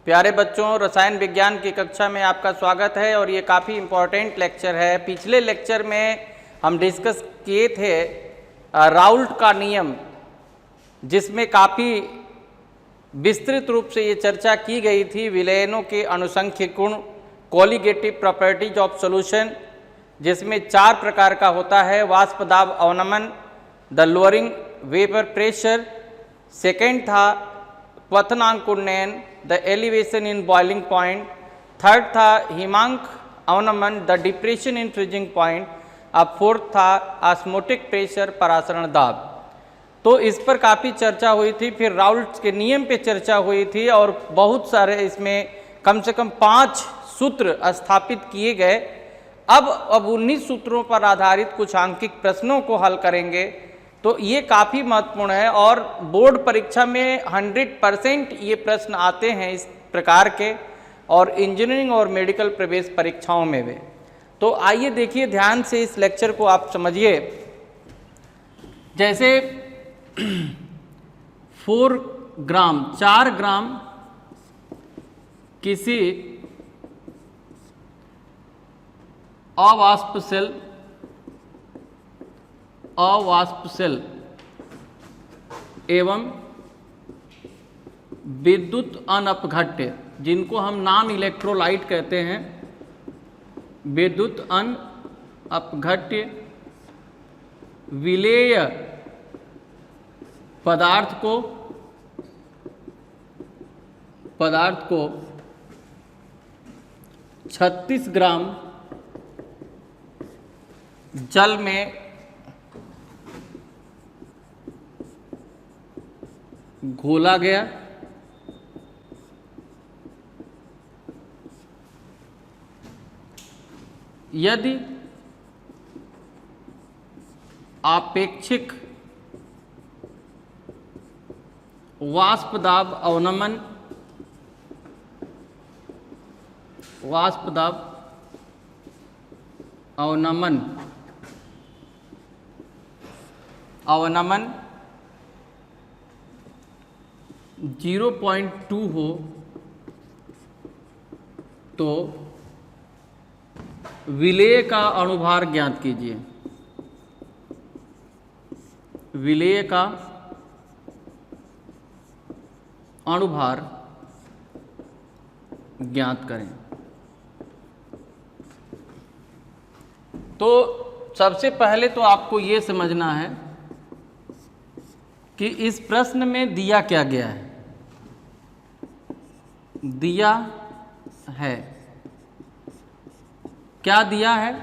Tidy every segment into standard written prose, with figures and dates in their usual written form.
प्यारे बच्चों, रसायन विज्ञान की कक्षा में आपका स्वागत है और ये काफ़ी इम्पोर्टेंट लेक्चर है। पिछले लेक्चर में हम डिस्कस किए थे राउल्ट का नियम, जिसमें काफ़ी विस्तृत रूप से ये चर्चा की गई थी विलयनों के अनुसंख्यिक गुण, कोलिगेटिव प्रॉपर्टीज ऑफ सॉल्यूशन, जिसमें 4 प्रकार का होता है। वाष्प दाब अवनमन, the lowering vapour pressure, second था क्वथनांक उन्नयन, the elevation in boiling point, third था हिमांक अवनमन, the depression in freezing point, अब फोर्थ था ऑस्मोटिक प्रेशर परासरण दाब। तो इस पर काफ़ी चर्चा हुई थी। फिर राउल्ट के नियम पे चर्चा हुई थी और बहुत सारे इसमें कम से कम 5 सूत्र स्थापित किए गए। अब 19 सूत्रों पर आधारित कुछ आंकिक प्रश्नों को हल करेंगे। तो ये काफ़ी महत्वपूर्ण है और बोर्ड परीक्षा में 100% ये प्रश्न आते हैं इस प्रकार के, और इंजीनियरिंग और मेडिकल प्रवेश परीक्षाओं में भी। तो आइए देखिए ध्यान से इस लेक्चर को आप समझिए। जैसे 4 ग्राम किसी अवाष्पशील एवं विद्युत अनपघट्य, जिनको हम नॉन इलेक्ट्रोलाइट कहते हैं, विद्युत अनपघट्य विलेय पदार्थ को 36 ग्राम जल में घोला गया। यदि आपेक्षिक वाष्प दाब अवनमन 0.2 हो तो विलेय का अणुभार ज्ञात कीजिए। विलेय का अणुभार ज्ञात करें। तो सबसे पहले तो आपको ये समझना है कि इस प्रश्न में दिया क्या गया है। दिया है, क्या दिया है?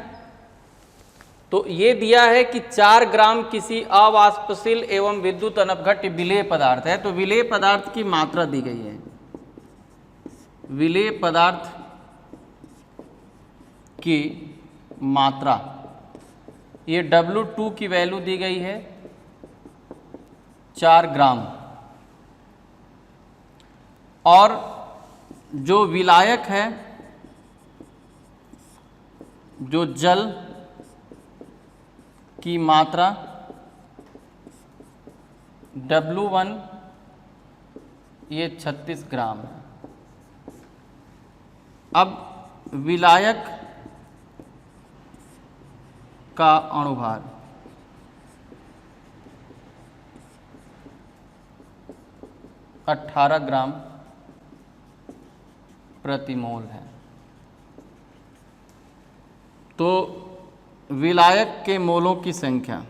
तो ये दिया है कि 4 ग्राम किसी अवाष्पशील एवं विद्युत अनपघट्य विलेय पदार्थ है। तो विलेय पदार्थ की मात्रा दी गई है। विलेय पदार्थ की मात्रा, ये W2 की वैल्यू दी गई है 4 ग्राम, और जो विलायक है, जो जल की मात्रा W1 ये 36 ग्राम है। अब विलायक का अणुभार 18 ग्राम प्रति मोल है। तो विलायक के मोलों की संख्या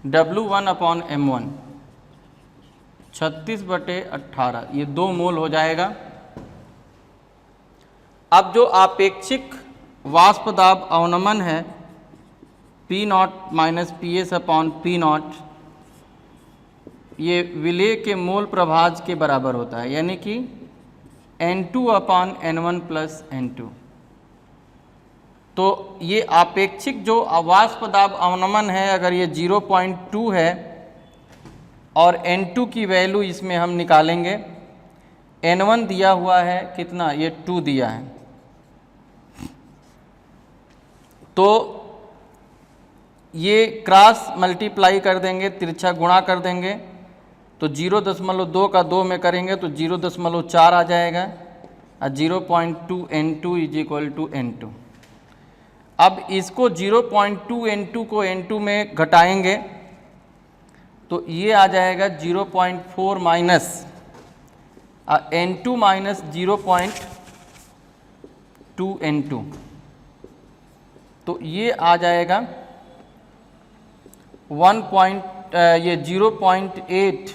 W1/m1 36/18, ये 2 मोल हो जाएगा। अब जो आपेक्षिक वाष्प दाब अवनमन है P0 - PS/P0, ये विलेय के मोल प्रभाज के बराबर होता है, यानी कि N2/N1 + N2। तो ये आपेक्षिक जो वाष्प दाब अवनमन है, अगर ये 0.2 है और N2 की वैल्यू इसमें हम निकालेंगे, N1 दिया हुआ है कितना, ये 2 दिया है, तो ये क्रॉस मल्टीप्लाई कर देंगे, तिरछा गुणा कर देंगे, तो 0.2 का 2 में करेंगे तो 0.4 आ जाएगा और 0.2 N2 is equal to N2। अब इसको 0.2 N2 को N2 में घटाएंगे तो ये आ जाएगा 0.4 माइनस N2 माइनस 0.2 N2, तो ये आ जाएगा 0.8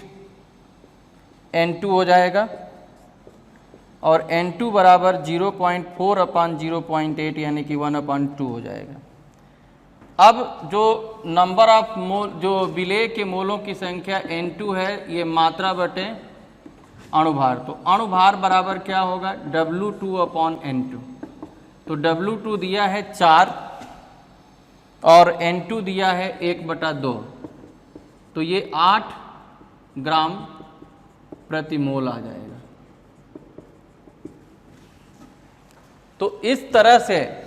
N2 हो जाएगा और N2 बराबर 0.4 अपान 0.8 यानी कि 1/2 हो जाएगा। अब जो नंबर ऑफ मोल, जो विलेय के मोलों की संख्या N2 है, ये मात्रा बटे अणुभार, तो अणुभार बराबर क्या होगा W2 अपॉन N2। तो W2 दिया है 4 और N2 दिया है 1/2, तो ये 8 ग्राम प्रति मोल आ जाएगा। तो इस तरह से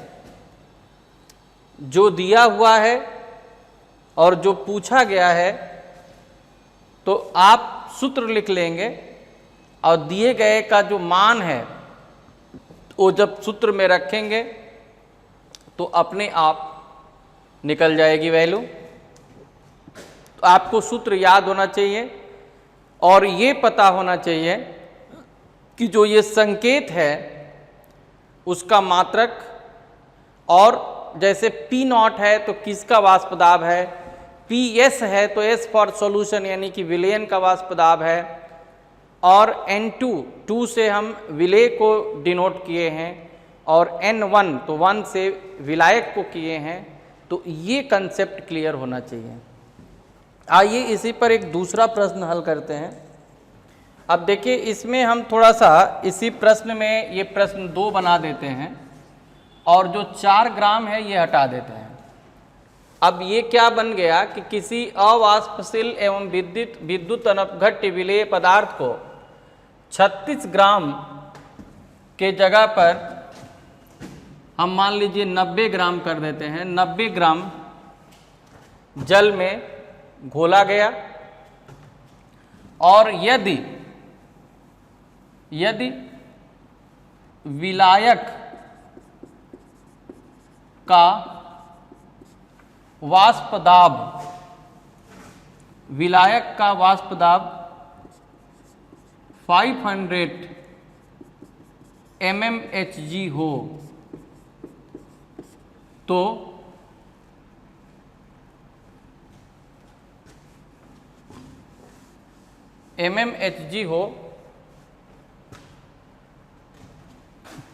जो दिया हुआ है और जो पूछा गया है, तो आप सूत्र लिख लेंगे और दिए गए का जो मान है वो जब सूत्र में रखेंगे तो अपने आप निकल जाएगी वैल्यू। तो आपको सूत्र याद होना चाहिए और ये पता होना चाहिए कि जो ये संकेत है उसका मात्रक, और जैसे P0 है तो किसका वाष्प दाब है, PS है तो S फॉर सॉल्यूशन यानी कि विलयन का वाष्प दाब है, और N2 2 से हम विलेय को डिनोट किए हैं और N1 तो 1 से विलायक को किए हैं। तो ये कंसेप्ट क्लियर होना चाहिए। आइए इसी पर एक दूसरा प्रश्न हल करते हैं। अब देखिए इसमें हम थोड़ा सा इसी प्रश्न में ये प्रश्न 2 बना देते हैं और जो 4 ग्राम है ये हटा देते हैं। अब ये क्या बन गया कि किसी अवाष्पशील एवं विद्युत अनपघट्य विलेय पदार्थ को 36 ग्राम के जगह पर हम मान लीजिए 90 ग्राम कर देते हैं। 90 ग्राम जल में घोला गया और यदि विलायक का वाष्प दाब, विलायक का वाष्प दाब 500 mmHg हो तो mmHg हो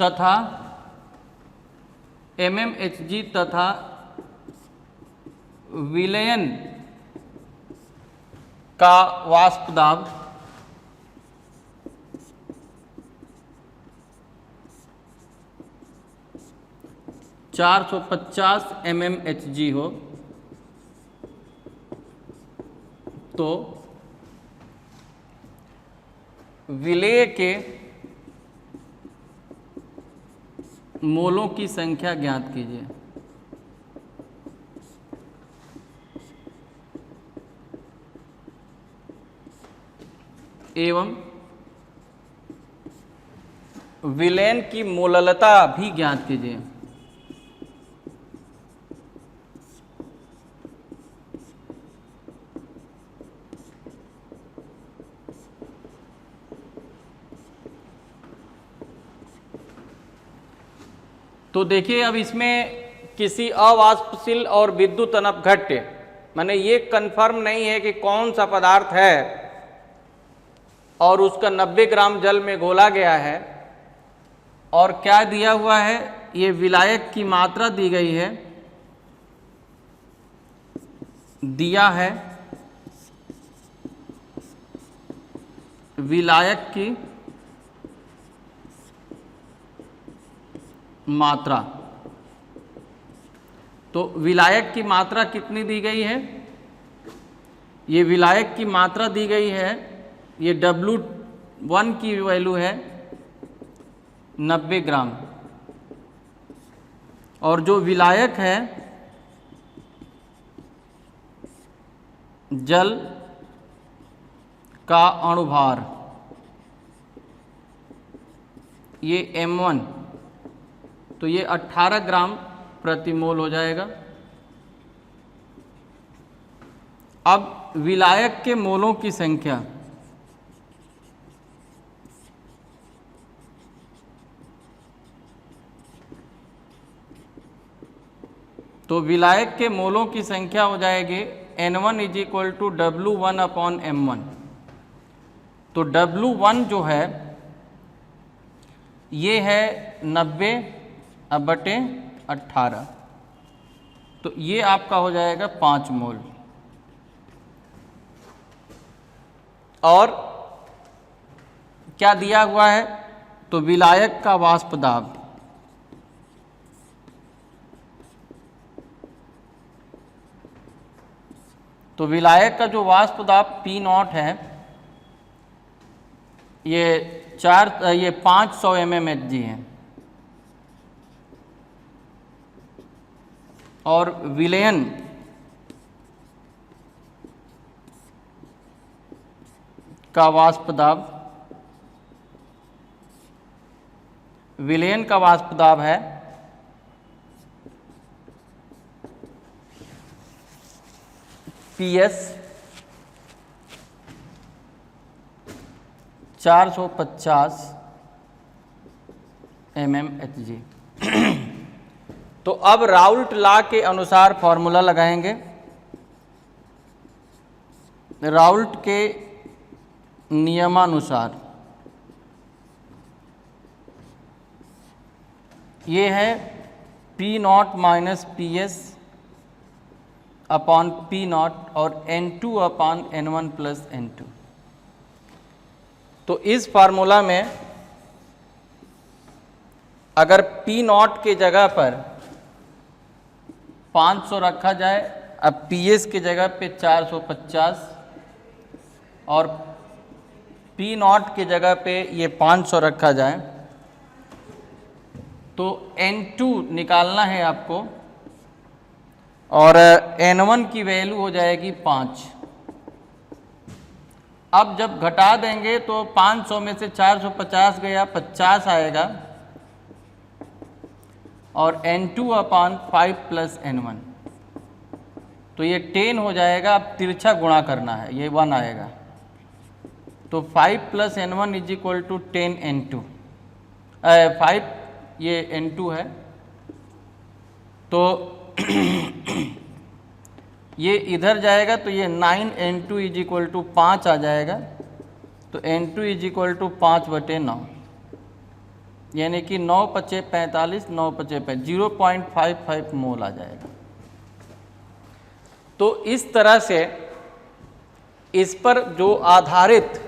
तथा mmHg तथा विलयन का वाष्प दाब 450 mmHg हो तो विलेय के मोलों की संख्या ज्ञात कीजिए। एवं विलयन की मोललता भी ज्ञात कीजिए। तो देखिए अब इसमें किसी अवाष्पशील और विद्युत अनपघट्य, माने ये कंफर्म नहीं है कि कौन सा पदार्थ है और उसका 90 ग्राम जल में घोला गया है और क्या दिया हुआ है, ये विलायक की मात्रा दी गई है, दिया है विलायक की मात्रा। तो विलायक की मात्रा कितनी दी गई है, ये विलायक की मात्रा दी गई है, ये W1 की वैल्यू है 90 ग्राम और जो विलायक है जल का अणुभार, ये m1, तो ये 18 ग्राम प्रति मोल हो जाएगा। अब विलायक के मोलों की संख्या, तो विलायक के मोलों की संख्या हो जाएगी N1 is equal to W1 upon M1। तो W1 जो है ये है 90/18, तो ये आपका हो जाएगा 5 मोल। और क्या दिया हुआ है, तो विलायक का वाष्प दाब, तो विलायक का जो वाष्प दाब P0 है ये 500 mmHg है, और विलयन का वाष्प दाब, विलयन का वाष्प दाब है PS 450 mmHg। तो अब राउल्ट लॉ के अनुसार फॉर्मूला लगाएंगे। राउल्ट के नियमानुसार ये है P0 minus PS upon P0 और N2 upon N1 plus N2। तो इस फार्मूला में अगर P0 के जगह पर 500 रखा जाए, अब PS के जगह पे 450 और P0 के जगह पे ये 500 रखा जाए, तो N2 निकालना है आपको, और N1 की वैल्यू हो जाएगी 5। अब जब घटा देंगे तो 500 में से 450 गया, 50 आएगा, और N2 अपॉन 5 प्लस N1, तो ये 10 हो जाएगा। अब तिरछा गुणा करना है, ये 1 आएगा, तो 5 plus N1 is equal to 10 N2, 5 ये N2 है, तो ये इधर जाएगा, तो ये 9 N2 इज इक्वल टू 5 आ जाएगा, तो N2 इज इक्वल टू 5/9, यानी कि 9 × 45, 9 × 5, 0.55 मोल आ जाएगा। तो इस तरह से इस पर जो आधारित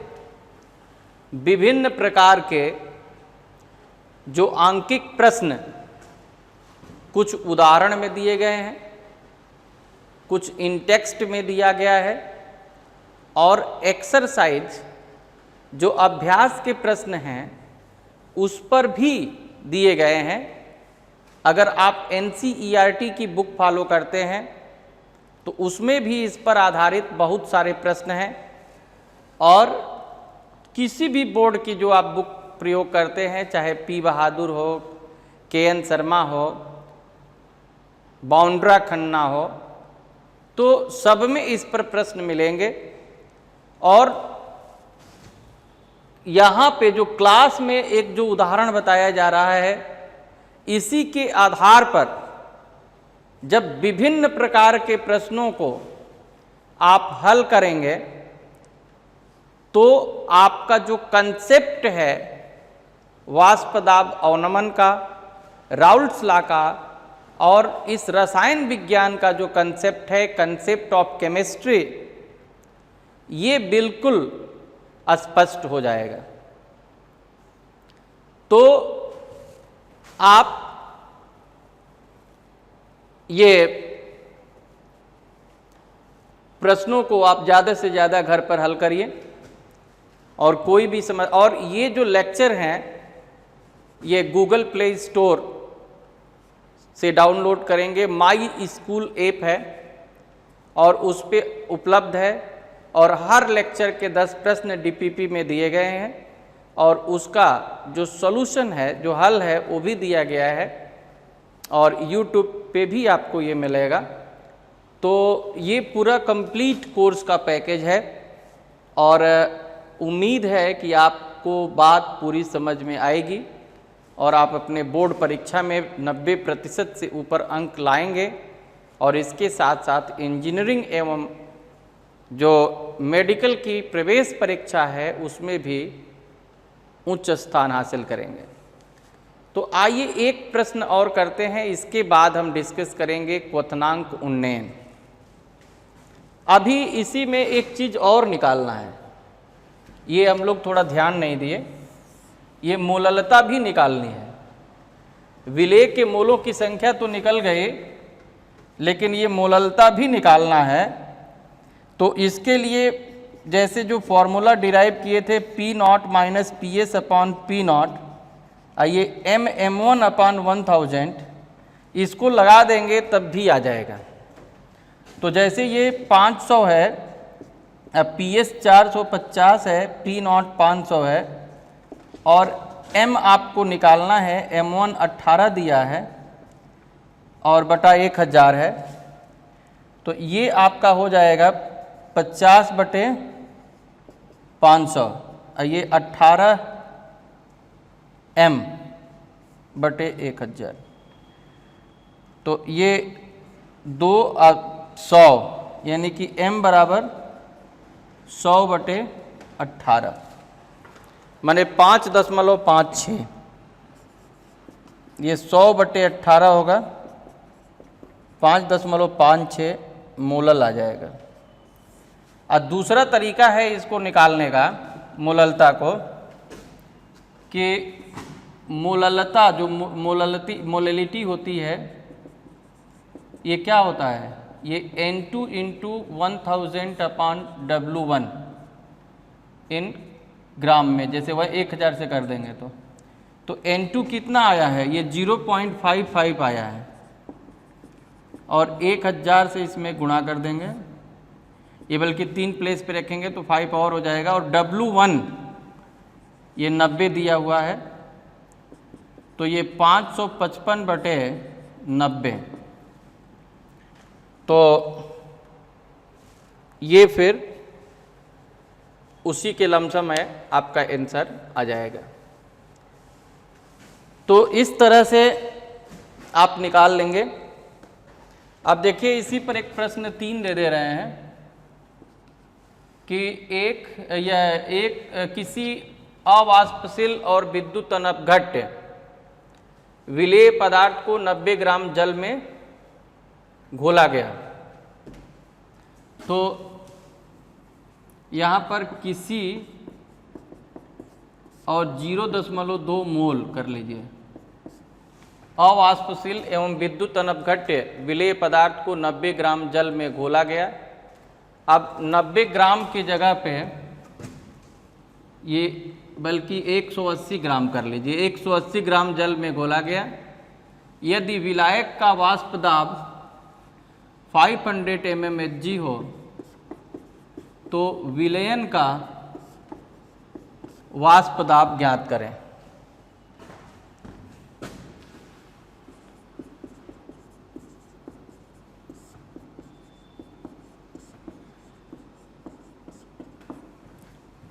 विभिन्न प्रकार के जो आंकिक प्रश्न कुछ उदाहरण में दिए गए हैं, कुछ इन टेक्स्ट में दिया गया है, और एक्सरसाइज जो अभ्यास के प्रश्न हैं उस पर भी दिए गए हैं। अगर आप NCERT की बुक फॉलो करते हैं तो उसमें भी इस पर आधारित बहुत सारे प्रश्न हैं, और किसी भी बोर्ड की जो आप बुक प्रयोग करते हैं, चाहे P बहादुर हो, KN शर्मा हो, बाउंड्रा खन्ना हो, तो सब में इस पर प्रश्न मिलेंगे। और यहाँ पे जो क्लास में एक जो उदाहरण बताया जा रहा है, इसी के आधार पर जब विभिन्न प्रकार के प्रश्नों को आप हल करेंगे तो आपका जो कंसेप्ट है वाष्प दाब अवनमन का, राउल्ट्स लॉ का, और इस रसायन विज्ञान का जो कंसेप्ट है, कंसेप्ट ऑफ केमिस्ट्री, ये बिल्कुल स्पष्ट हो जाएगा। तो आप ये प्रश्नों को आप ज़्यादा से ज़्यादा घर पर हल करिए, और कोई भी समझ, और ये जो लेक्चर हैं ये गूगल प्ले स्टोर से डाउनलोड करेंगे। माई स्कूल ऐप है और उस पर उपलब्ध है और हर लेक्चर के 10 प्रश्न डीपीपी में दिए गए हैं और उसका जो सॉल्यूशन है, जो हल है, वो भी दिया गया है और यूट्यूब पे भी आपको ये मिलेगा। तो ये पूरा कंप्लीट कोर्स का पैकेज है और उम्मीद है कि आपको बात पूरी समझ में आएगी और आप अपने बोर्ड परीक्षा में 90% से ऊपर अंक लाएंगे और इसके साथ साथ इंजीनियरिंग एवं जो मेडिकल की प्रवेश परीक्षा है उसमें भी उच्च स्थान हासिल करेंगे। तो आइए एक प्रश्न और करते हैं, इसके बाद हम डिस्कस करेंगे क्वथनांक उन्नयन। अभी इसी में एक चीज़ और निकालना है, ये हम लोग थोड़ा ध्यान नहीं दिए, ये मोललता भी निकालनी है। विलेय के मोलों की संख्या तो निकल गई, लेकिन ये मोललता भी निकालना है। तो इसके लिए जैसे जो फॉर्मूला डिराइव किए थे P0 minus PS upon P0, ये M1 अपॉन 1000, इसको लगा देंगे तब भी आ जाएगा। तो जैसे ये 500 है, PS 450 है, P0 500 है और M आपको निकालना है, M1 18 दिया है और बटा 1000 है। तो ये आपका हो जाएगा 50 बटे 500, ये 18 M बटे 1000। तो ये 100 यानी कि M बराबर 100 बटे 18 माने 5.56। ये 100 बटे 18 होगा, 5.56 मोलल आ जाएगा। और दूसरा तरीका है इसको निकालने का, मोललता को, कि मोललता जो मोललिटी होती है, ये क्या होता है, ये N2 इंटू 1000 अपॉन W1 इन ग्राम में, जैसे वह 1000 से कर देंगे तो N2 कितना आया है, ये 0.55 आया है और 1000 से इसमें गुणा कर देंगे, ये बल्कि 3 प्लेस पे रखेंगे तो 5 और हो जाएगा। और W1 ये 90 दिया हुआ है, तो ये 555 बटे 90, तो ये फिर उसी के लमसम है आपका आंसर आ जाएगा। तो इस तरह से आप निकाल लेंगे। अब देखिए इसी पर एक प्रश्न 3 दे रहे हैं कि एक किसी अवाष्पशील और विद्युत अनपघट्य विलेय पदार्थ को 90 ग्राम जल में घोला गया। तो यहाँ पर किसी और 0.2 मोल कर लीजिए अवाष्पशील एवं विद्युत अनपघट्य विलेय पदार्थ को 90 ग्राम जल में घोला गया। अब 90 ग्राम की जगह पे ये बल्कि 180 ग्राम कर लीजिए, 180 ग्राम जल में घोला गया। यदि विलायक का वाष्प दाब 500 mmHg हो तो विलयन का वाष्प दाब ज्ञात करें।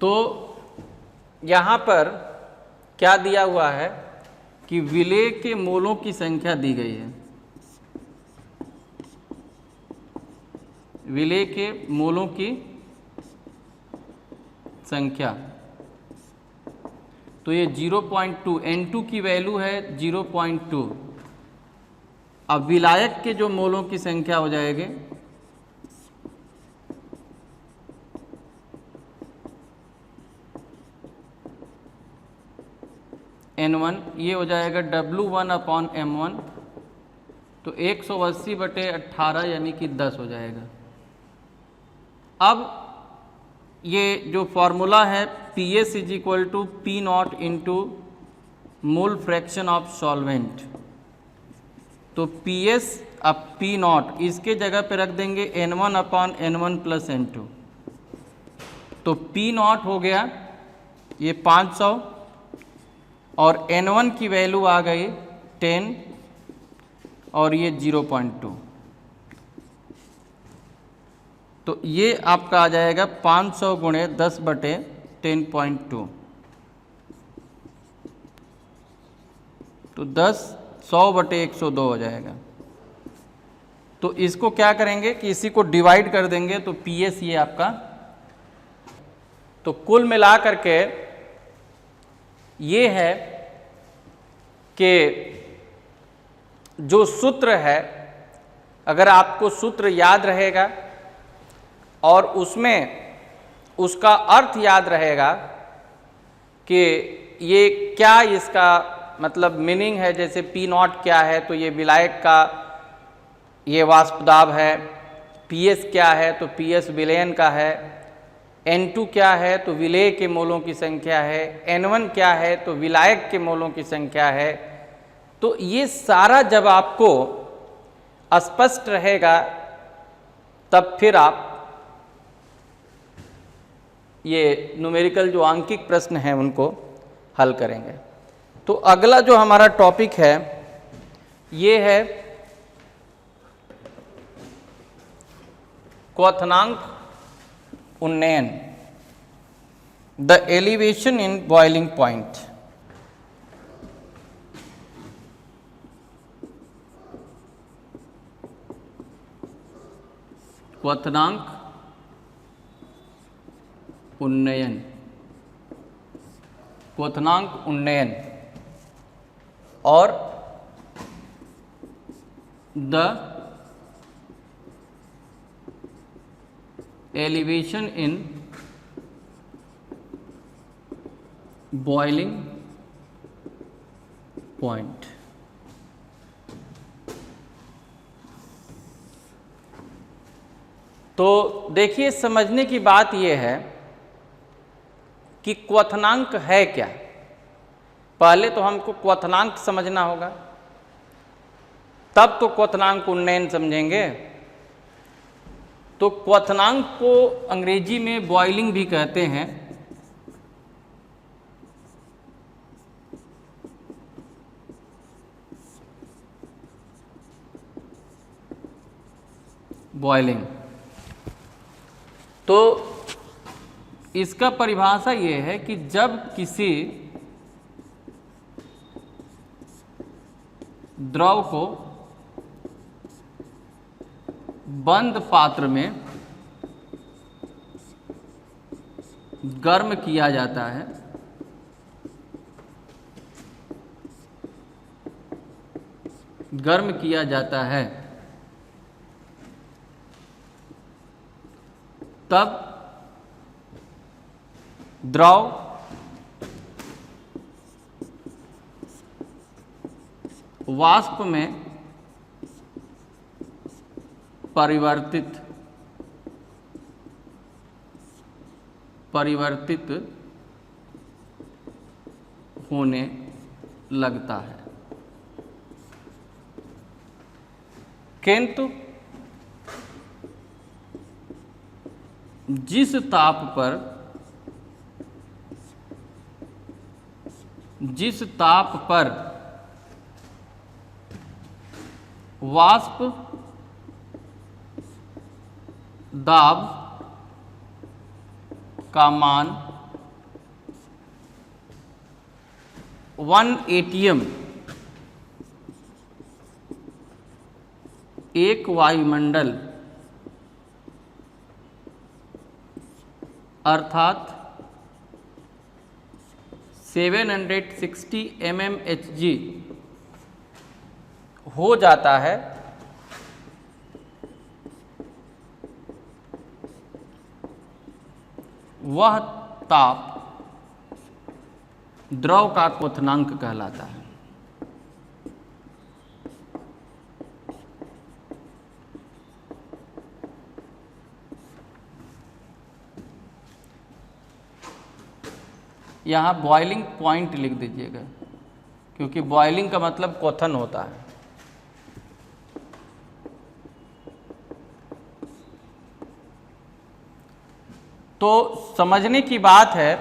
तो यहाँ पर क्या दिया हुआ है कि विलेय के मोलों की संख्या दी गई है, विलेय के मोलों की संख्या, तो ये 0.2, N2 की वैल्यू है 0.2। अब विलायक के जो मोलों की संख्या हो जाएगी N1, ये हो जाएगा W1 अपॉन M1, तो 180 बटे 18 यानी कि 10 हो जाएगा। अब ये जो फॉर्मूला है PS is equal to P0 into mole fraction of solvent, तो पी एस अब पी नॉट इसके जगह पे रख देंगे N1/N1 + N2, तो पी नॉट हो गया ये 500 और N1 की वैल्यू आ गई 10 और ये 0.2, तो ये आपका आ जाएगा 500 × 10/10.2, तो 100/102 हो जाएगा। तो इसको क्या करेंगे कि इसी को डिवाइड कर देंगे, तो पी एस ये आपका, तो कुल मिला करके ये है कि जो सूत्र है, अगर आपको सूत्र याद रहेगा और उसमें उसका अर्थ याद रहेगा कि ये क्या इसका मतलब मीनिंग है, जैसे पी नॉट क्या है तो ये विलायक का ये वाष्प दाब है, पी एस क्या है तो पी एस विलयन का है, N2 क्या है तो विलेय के मोलों की संख्या है, N1 क्या है तो विलायक के मोलों की संख्या है। तो ये सारा जब आपको स्पष्ट रहेगा तब फिर आप ये न्यूमेरिकल जो आंकिक प्रश्न हैं उनको हल करेंगे। तो अगला जो हमारा टॉपिक है ये है क्वथनांक उन्नयन, the elevation in boiling point. क्वथनांक उन्नयन, क्वथनांक उन्नयन और the elevation in boiling point. तो देखिए, समझने की बात यह है कि क्वथनांक है क्या। पहले तो हमको क्वथनांक समझना होगा, तब तो क्वथनांक उन्नयन समझेंगे। तो क्वथनांक को अंग्रेजी में बॉइलिंग भी कहते हैं। बॉइलिंग, तो इसका परिभाषा ये है कि जब किसी द्रव को बंद पात्र में गर्म किया जाता है, गर्म किया जाता है, तब द्रव वाष्प में परिवर्तित होने लगता है। किंतु जिस ताप पर वाष्प दाब का मान 1 atm एक वायुमंडल अर्थात 760 mmHg हो जाता है, वह ताप द्रव का क्वथनांक कहलाता है। यहाँ बॉइलिंग पॉइंट लिख दीजिएगा, क्योंकि बॉइलिंग का मतलब क्वथन होता है। तो समझने की बात है,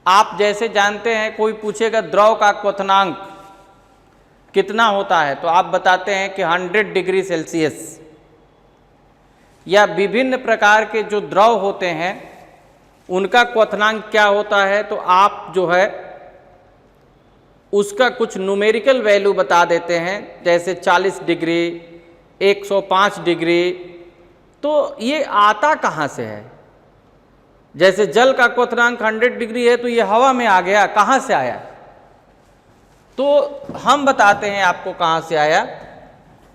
आप जैसे जानते हैं कोई पूछेगा द्रव का क्वथनांक कितना होता है, तो आप बताते हैं कि 100 डिग्री सेल्सियस। या विभिन्न प्रकार के जो द्रव होते हैं उनका क्वथनांक क्या होता है, तो आप जो है उसका कुछ न्यूमेरिकल वैल्यू बता देते हैं, जैसे 40 डिग्री, 105 डिग्री। तो ये आता कहाँ से है? जैसे जल का क्वथनांक 100 डिग्री है तो ये हवा में आ गया, कहाँ से आया? तो हम बताते हैं आपको कहाँ से आया।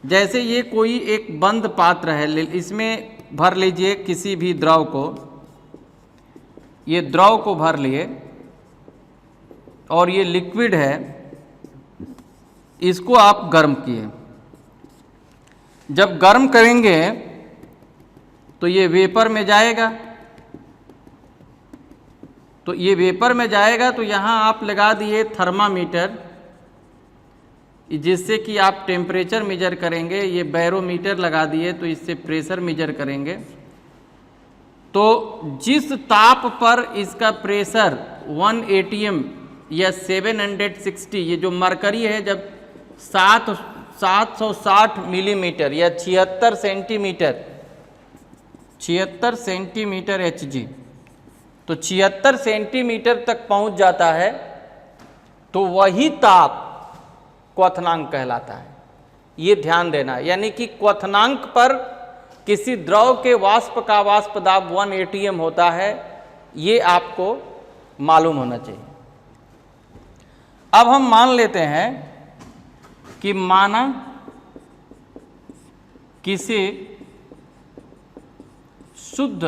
जैसे ये कोई एक बंद पात्र है, इसमें भर लीजिए किसी भी द्रव को, ये द्रव को भर लिए और ये लिक्विड है, इसको आप गर्म किए। जब गर्म करेंगे तो ये वेपर में जाएगा, तो ये वेपर में जाएगा तो यहाँ आप लगा दिए थर्मामीटर, जिससे कि आप टेम्परेचर मेजर करेंगे। ये बैरोमीटर लगा दिए तो इससे प्रेशर मेजर करेंगे। तो जिस ताप पर इसका प्रेशर 1 atm या 760, ये जो मरकरी है, जब 760 मिलीमीटर या 76 सेंटीमीटर Hg, तो 76 सेंटीमीटर तक पहुंच जाता है, तो वही ताप क्वथनांक कहलाता है। ये ध्यान देना, यानी कि क्वथनांक पर किसी द्रव के वाष्प का वाष्प दाब 1 atm होता है, ये आपको मालूम होना चाहिए। अब हम मान लेते हैं कि माना किसी शुद्ध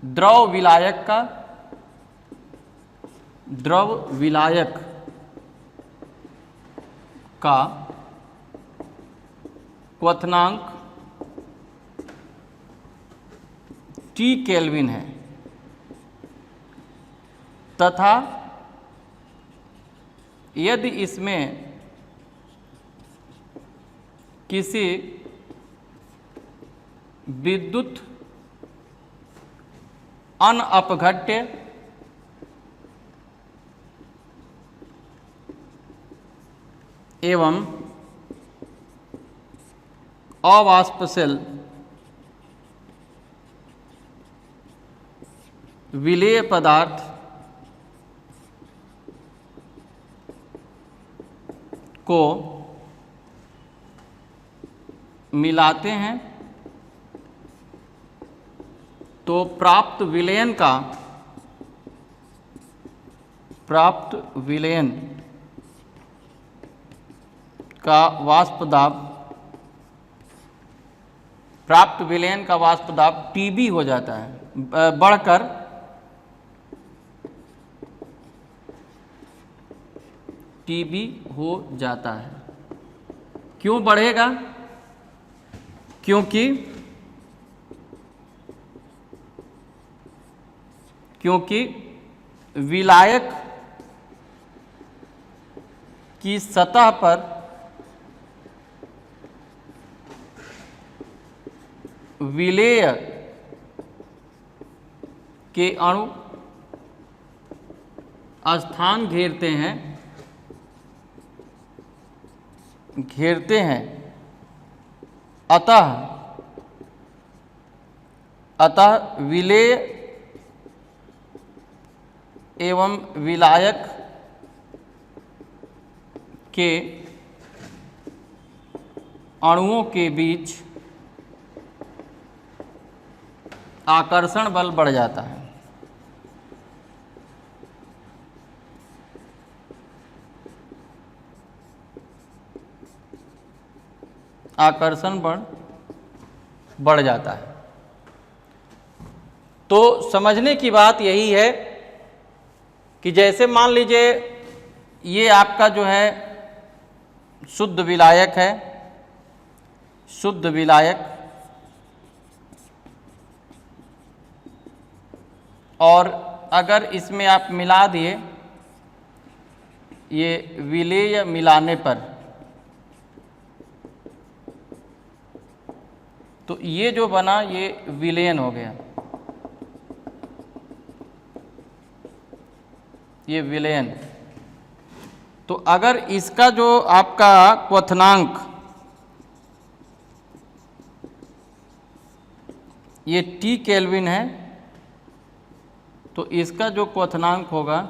द्रव विलायक का क्वथनांक T केल्विन है तथा यदि इसमें किसी विद्युत अनअपघट्य एवं अवाष्पशील विलेय पदार्थ को मिलाते हैं तो प्राप्त विलयन का वाष्प दाब TB हो जाता है, बढ़कर TB हो जाता है। क्यों बढ़ेगा? क्योंकि विलायक की सतह पर विलेय के अणु स्थान घेरते हैं, अतः विलेय एवं विलायक के अणुओं के बीच आकर्षण बल बढ़ जाता है। आकर्षण बल बढ़ जाता है। तो समझने की बात यही है कि जैसे मान लीजिए ये आपका जो है शुद्ध विलायक है, शुद्ध विलायक, और अगर इसमें आप मिला दिए, ये विलेय मिलाने पर तो ये जो बना ये विलेन हो गया, ये विलेन। तो अगर इसका जो आपका क्वथनांक ये T केल्विन है, तो इसका जो क्वथनांक होगा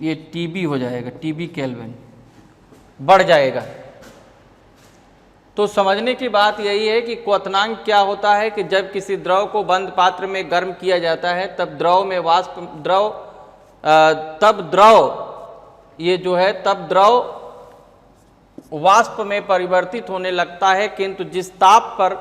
ये TB हो जाएगा, TB केल्विन बढ़ जाएगा। तो समझने की बात यही है कि क्वथनांक क्या होता है कि जब किसी द्रव को बंद पात्र में गर्म किया जाता है तब द्रव वाष्प में परिवर्तित होने लगता है, किंतु जिस ताप पर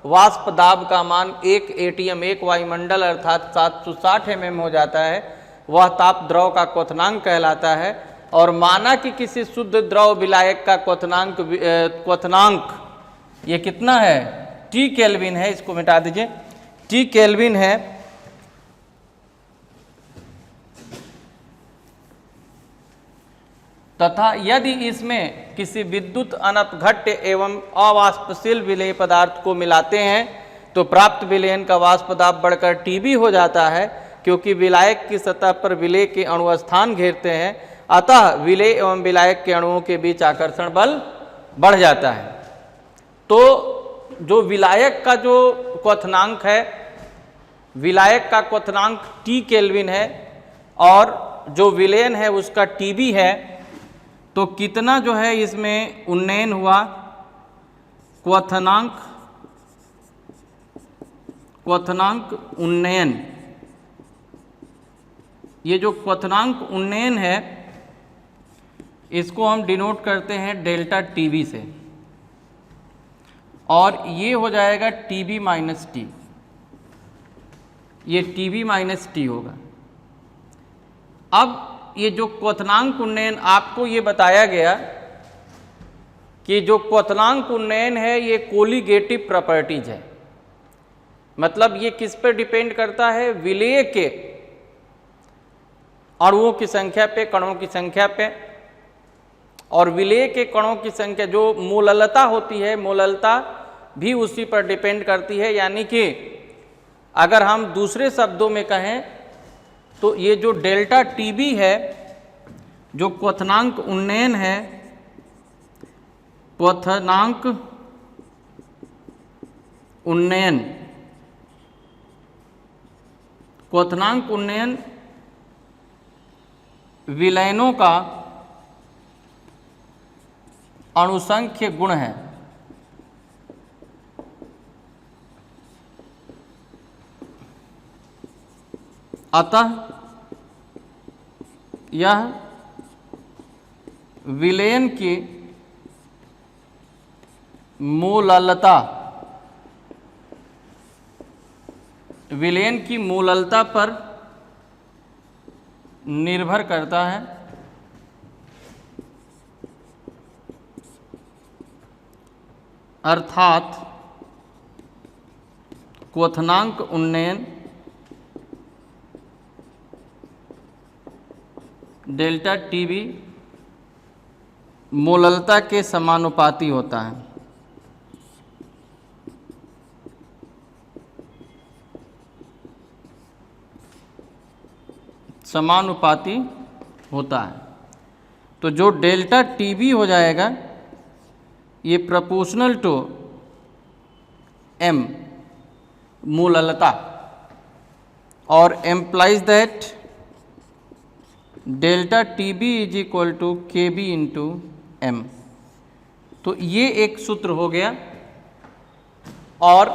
वाष्प दाब का मान 1 atm 1 वायुमंडल अर्थात 760 mm हो जाता है, वह ताप द्रव का क्वथनांक कहलाता है। और माना कि किसी शुद्ध द्रव विलायक का क्वथनांक ये कितना है, T केल्विन है, इसको मिटा दीजिए, T केल्विन है, तथा यदि इसमें किसी विद्युत अनपघट्य एवं अवाष्पशील विलेय पदार्थ को मिलाते हैं तो प्राप्त विलयन का वाष्प दाब बढ़कर TB हो जाता है, क्योंकि विलायक की सतह पर विलेय के अणु स्थान घेरते हैं, अतः विलेय एवं विलायक के अणुओं के बीच आकर्षण बल बढ़ जाता है। तो जो विलायक का जो क्वथनांक है, विलायक का क्वथनांक T केल्विन है और जो विलेयन है उसका TB है, तो कितना जो है इसमें उन्नयन हुआ, क्वथनांक उन्नयन, ये जो क्वथनांक उन्नयन है इसको हम डिनोट करते हैं डेल्टा TB से, और ये हो जाएगा TB माइनस T, ये TB माइनस T होगा। अब ये जो क्वथनांक उन्नयन आपको ये बताया गया कि जो क्वथनांक उन्नयन है ये कोलिगेटिव प्रॉपर्टीज है, मतलब ये किस पर डिपेंड करता है, विलेय के अणुओं की संख्या पे, कणों की संख्या पे, और विलेय के कणों की संख्या जो मोललता होती है, मोललता भी उसी पर डिपेंड करती है। यानी कि अगर हम दूसरे शब्दों में कहें तो ये जो डेल्टा TB है, जो क्वथनांक उन्नयन है, क्वथनांक उन्नयन विलयनों का अणुसंख्य गुण है। अतः यह विलयन की मोललता पर निर्भर करता है, अर्थात क्वथनांक उन्नयन डेल्टा TB मोललता के समानुपाती होता है। समानुपाती होता है। तो जो डेल्टा TB हो जाएगा ये प्रोपोर्शनल टू M मोललता, और implies that delta TB is equal to KB into M। तो ये एक सूत्र हो गया। और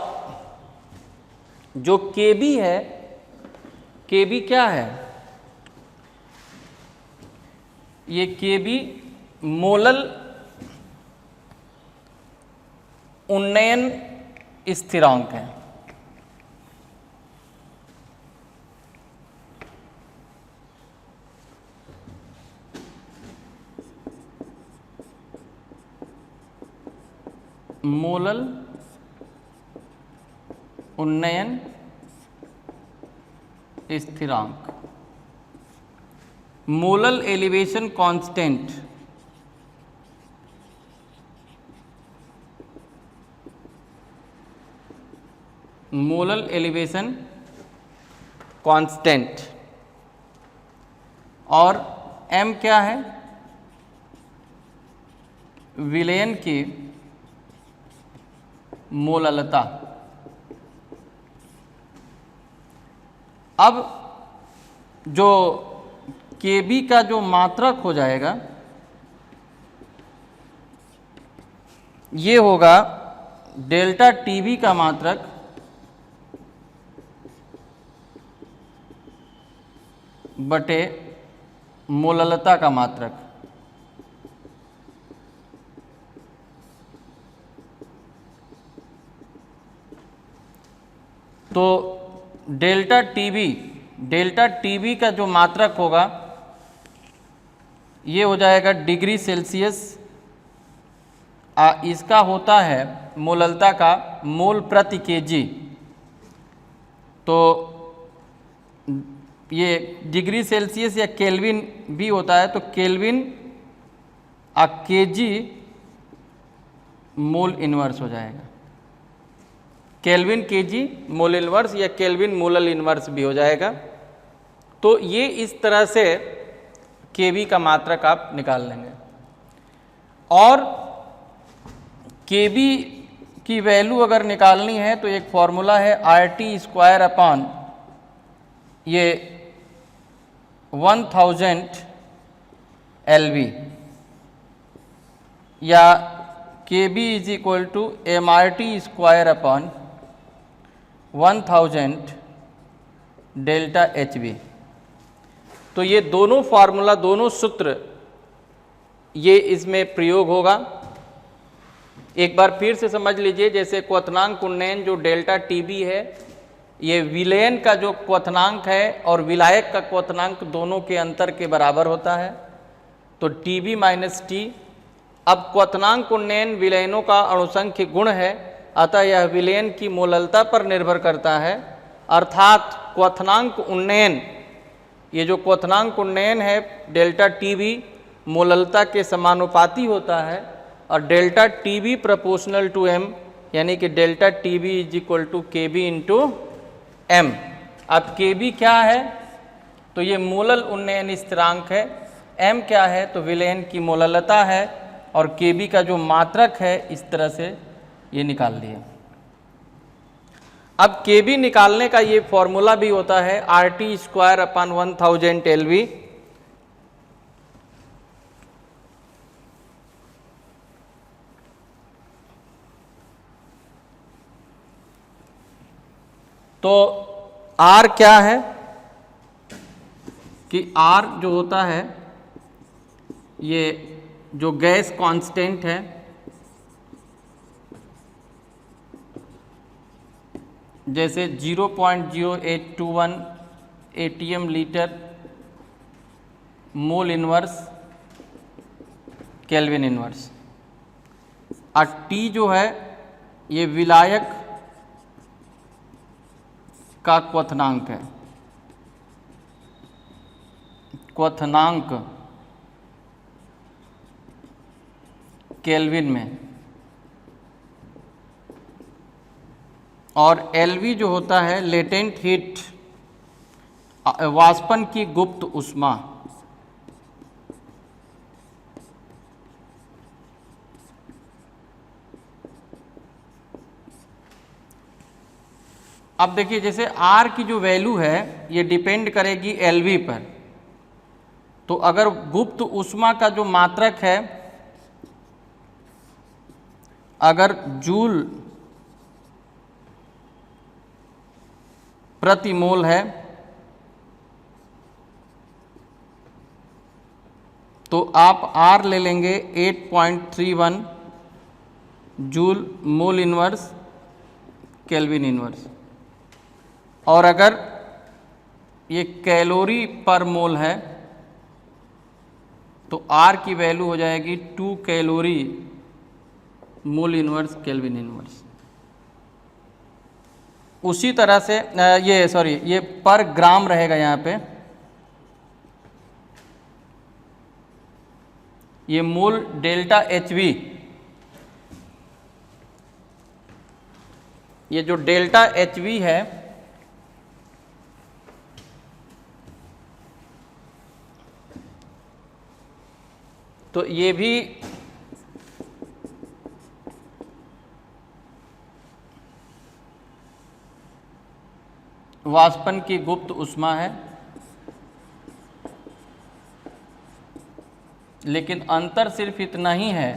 जो KB है, KB क्या है, ये KB मोलल उन्नयन स्थिरांक है। मोलल उन्नयन स्थिरांक, molal elevation constant molal elevation constant, और m क्या है, विलयन की मोललता। अब जो Kb का जो मात्रक हो जाएगा ये होगा डेल्टा Tb का मात्रक बटे मोललता का मात्रक। तो डेल्टा टीबी का जो मात्रक होगा ये हो जाएगा डिग्री सेल्सियस, इसका होता है मोललता का मोल प्रति केजी। तो ये डिग्री सेल्सियस या केल्विन भी होता है, तो केल्विन केजी मोल इनवर्स हो जाएगा, केल्विन केजी मोल इनवर्स या केल्विन मोलल इनवर्स भी हो जाएगा। तो ये इस तरह से केबी का मात्रक आप निकाल लेंगे। और केबी की वैल्यू अगर निकालनी है तो एक फॉर्मूला है RT² अपॉन ये 1000 LV, या KB is equal to MRT² upon 1000 delta HV। तो ये दोनों फार्मूला, दोनों सूत्र ये इसमें प्रयोग होगा। एक बार फिर से समझ लीजिए, जैसे क्वथनांक उन्नयन जो डेल्टा TB है, ये विलयन का जो क्वथनांक है और विलायक का क्वथनांक दोनों के अंतर के बराबर होता है, तो TB माइनस T। अब क्वथनांक उन्नयन विलयनों का अणुसंख्य गुण है, अतः यह विलयन की मोललता पर निर्भर करता है, अर्थात क्वथनांक उन्नयन, ये जो क्वथनांक उन्नयन है डेल्टा TB मोललता के समानुपाती होता है, और delta TB proportional to m, यानी कि delta TB is equal to KB into m। अब KB क्या है, तो ये मोलल उन्नयन स्थिरांक है, m क्या है तो विलयन की मोललता है, और KB का जो मात्रक है इस तरह से ये निकाल लिए। अब KB निकालने का ये फॉर्मूला भी होता है RT² अपॉन 1000 LV। तो R क्या है कि R जो होता है ये जो गैस कांस्टेंट है, जैसे 0.0821 ATM litre mole inverse kelvin inverse, और T जो है ये विलायक का क्वथनांक है, क्वथनांक केल्विन में, और LV जो होता है लेटेंट हीट, वाष्पन की गुप्त ऊष्मा। अब देखिए, जैसे R की जो वैल्यू है ये डिपेंड करेगी LV पर, तो अगर गुप्त ऊष्मा का जो मात्रक है अगर जूल प्रति मोल है तो आप R ले लेंगे 8.31 joule mole inverse kelvin inverse, और अगर ये कैलोरी पर मोल है तो R की वैल्यू हो जाएगी 2 calorie mole inverse kelvin inverse. उसी तरह से ये पर ग्राम रहेगा यहाँ पे, ये मोल डेल्टा HV ये जो डेल्टा एच वी है तो ये भी वाष्पन की गुप्त ऊष्मा है, लेकिन अंतर सिर्फ इतना ही है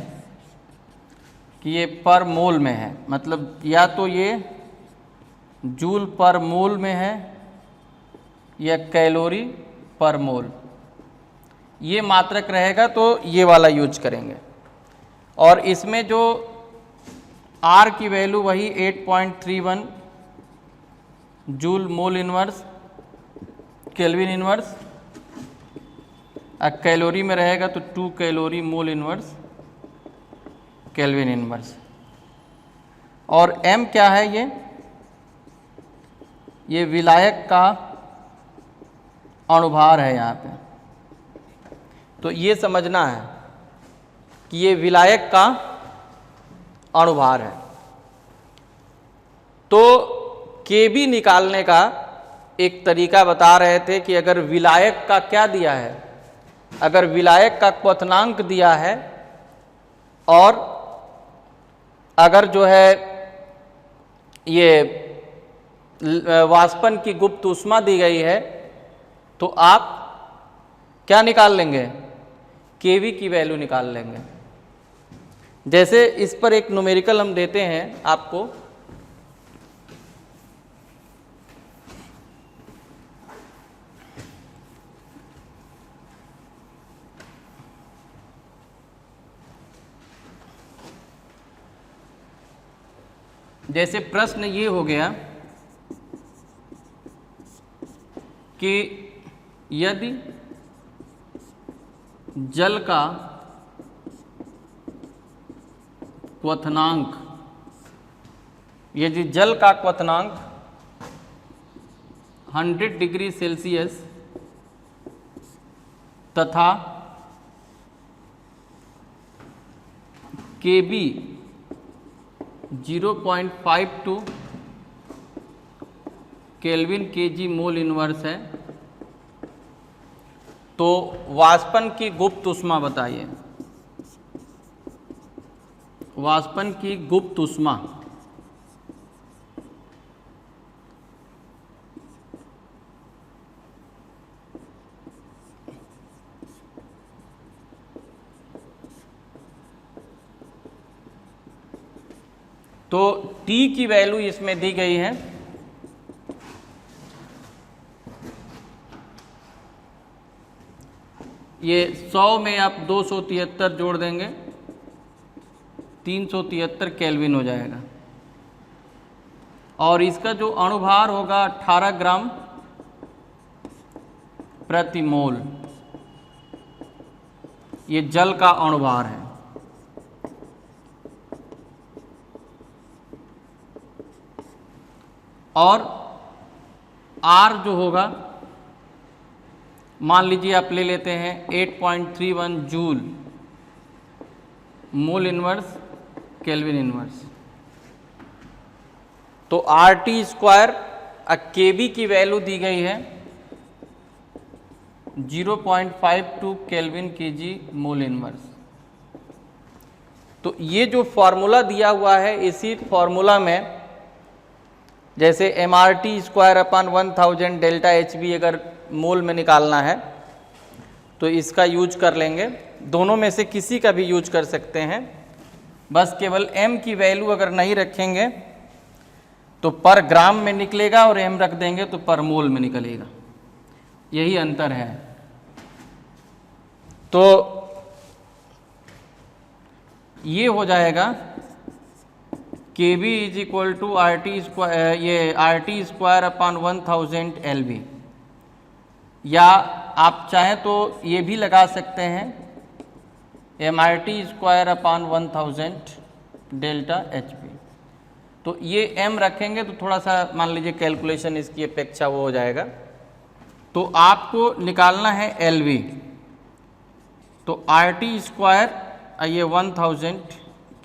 कि ये पर मोल में है, मतलब या तो ये जूल पर मोल में है या कैलोरी पर मोल, ये मात्रक रहेगा तो ये वाला यूज करेंगे। और इसमें जो R की वैल्यू वही 8.31 joule mole inverse kelvin inverse, calorie में रहेगा तो 2 calorie mole inverse kelvin inverse. और M क्या है, ये विलायक का अणुभार है यहाँ पे, तो ये समझना है कि ये विलायक का अणुभार है। तो KB निकालने का एक तरीका बता रहे थे कि अगर विलायक का क्या दिया है, अगर विलायक का क्वथनांक दिया है और अगर जो है ये वाष्पन की गुप्त ऊष्मा दी गई है तो आप क्या निकाल लेंगे, केवी की वैल्यू निकाल लेंगे। जैसे इस पर एक न्यूमेरिकल हम देते हैं आपको, जैसे प्रश्न ये हो गया कि यदि जल का क्वथनांक, यदि जल का क्वथनांक 100 डिग्री सेल्सियस तथा KB 0.52 kelvin KG mole inverse है, तो वाष्पन की गुप्त ऊष्मा बताइए। वाष्पन की गुप्त ऊष्मा तो T की वैल्यू इसमें दी गई है, ये 100 में आप 273 जोड़ देंगे, 373 केल्विन हो जाएगा। और इसका जो अणुभार होगा 18 ग्राम प्रति मोल, ये जल का अणुभार है। और R जो होगा, मान लीजिए आप ले लेते हैं 8.31 joule mole inverse kelvin inverse, तो RT स्क्वायर, KB की वैल्यू दी गई है 0.52 केल्विन केजी मोल इनवर्स। तो ये जो फॉर्मूला दिया हुआ है, इसी फॉर्मूला में जैसे MRT square upon 1000 delta HB अगर मोल में निकालना है तो इसका यूज कर लेंगे। दोनों में से किसी का भी यूज कर सकते हैं, बस केवल M की वैल्यू अगर नहीं रखेंगे तो पर ग्राम में निकलेगा और M रख देंगे तो पर मोल में निकलेगा, यही अंतर है। तो ये हो जाएगा KB is equal to RT square, ये RT स्क्वायर अपॉन 1000 LB, या आप चाहें तो ये भी लगा सकते हैं MRT square upon 1000 delta HB। तो ये M रखेंगे तो थोड़ा सा मान लीजिए कैलकुलेशन इसकी अपेक्षा वो हो जाएगा। तो आपको निकालना है LV, तो RT स्क्वायर ये 1000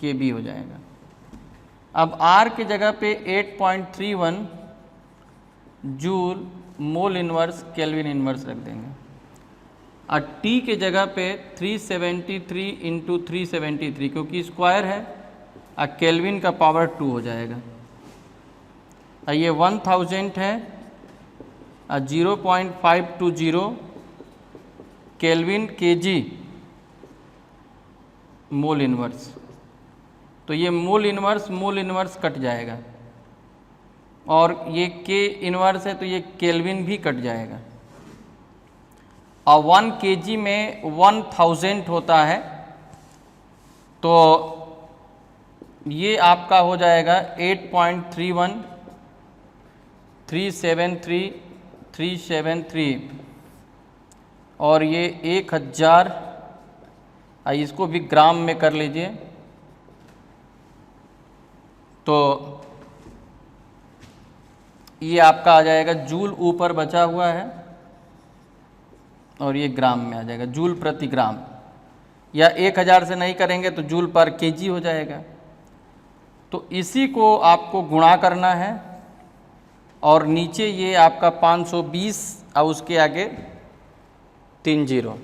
KB हो जाएगा। अब R की जगह पे 8.31 joule mole inverse kelvin inverse रख देंगे और T के जगह पे 373 इंटू 373 क्योंकि स्क्वायर है और केल्विन का पावर 2 हो जाएगा और ये 1000 है और 0.520 केल्विन केजी मोल इनवर्स। तो ये मोल इनवर्स कट जाएगा और ये के इनवर्स है तो ये केल्विन भी कट जाएगा और 1 केजी में 1000 होता है तो ये आपका हो जाएगा 8.31 373 373 और ये 1000 इसको भी ग्राम में कर लीजिए तो ये आपका आ जाएगा जूल ऊपर बचा हुआ है और ये ग्राम में आ जाएगा जूल प्रति ग्राम या 1000 से नहीं करेंगे तो जूल पर केजी हो जाएगा। तो इसी को आपको गुणा करना है और नीचे ये आपका 520 और उसके आगे 3 जीरो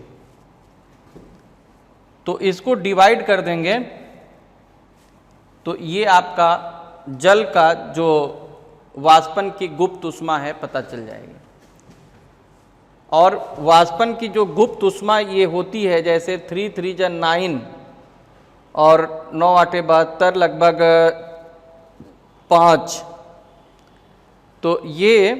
तो इसको डिवाइड कर देंगे तो ये आपका जल का जो वाष्पन की गुप्त ऊष्मा है पता चल जाएगी। और वाष्पन की जो गुप्त ऊष्मा ये होती है जैसे 3 3 जा 9 और 9 8 72 लगभग 5 तो ये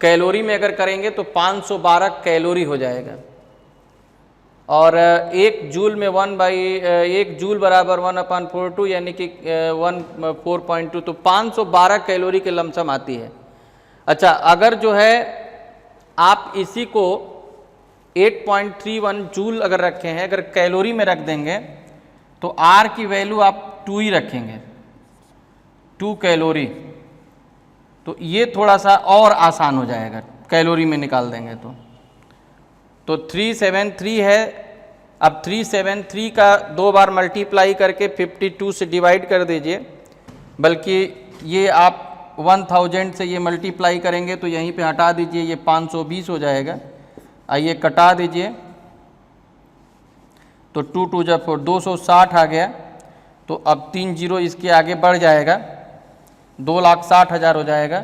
कैलोरी में अगर करेंगे तो 512 कैलोरी हो जाएगा और 1 जूल में 1 जूल बराबर 1/42 यानी कि 4.2 तो 512 कैलोरी के लमसम आती है। अच्छा अगर जो है आप इसी को 8.31 जूल अगर रखे हैं अगर कैलोरी में रख देंगे तो R की वैल्यू आप 2 ही रखेंगे 2 कैलोरी तो ये थोड़ा सा और आसान हो जाएगा कैलोरी में निकाल देंगे तो 373 है। अब 373 का 2 बार मल्टीप्लाई करके 52 से डिवाइड कर दीजिए बल्कि ये आप 1000 से ये मल्टीप्लाई करेंगे तो यहीं पे हटा दीजिए ये 520 हो जाएगा आइए कटा दीजिए तो 2 2 जा 4 260 आ गया तो अब 3 जीरो इसके आगे बढ़ जाएगा 2,60,000 हो जाएगा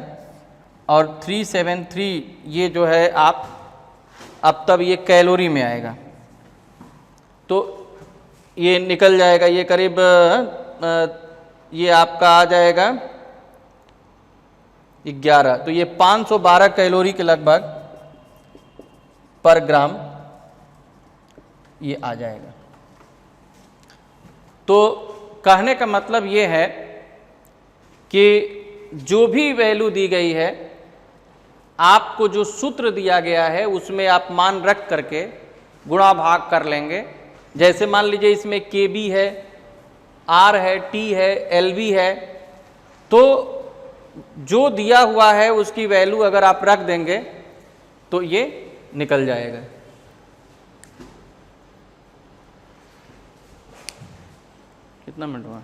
और 373 ये जो है आप अब तब ये कैलोरी में आएगा तो ये निकल जाएगा ये करीब ये आपका आ जाएगा 11 तो ये 512 कैलोरी के लगभग पर ग्राम ये आ जाएगा। तो कहने का मतलब ये है कि जो भी वैल्यू दी गई है आपको जो सूत्र दिया गया है उसमें आप मान रख करके गुणा भाग कर लेंगे। जैसे मान लीजिए इसमें KB है R है T है LV है तो जो दिया हुआ है उसकी वैल्यू अगर आप रख देंगे तो ये निकल जाएगा। कितना मिनट हुआ?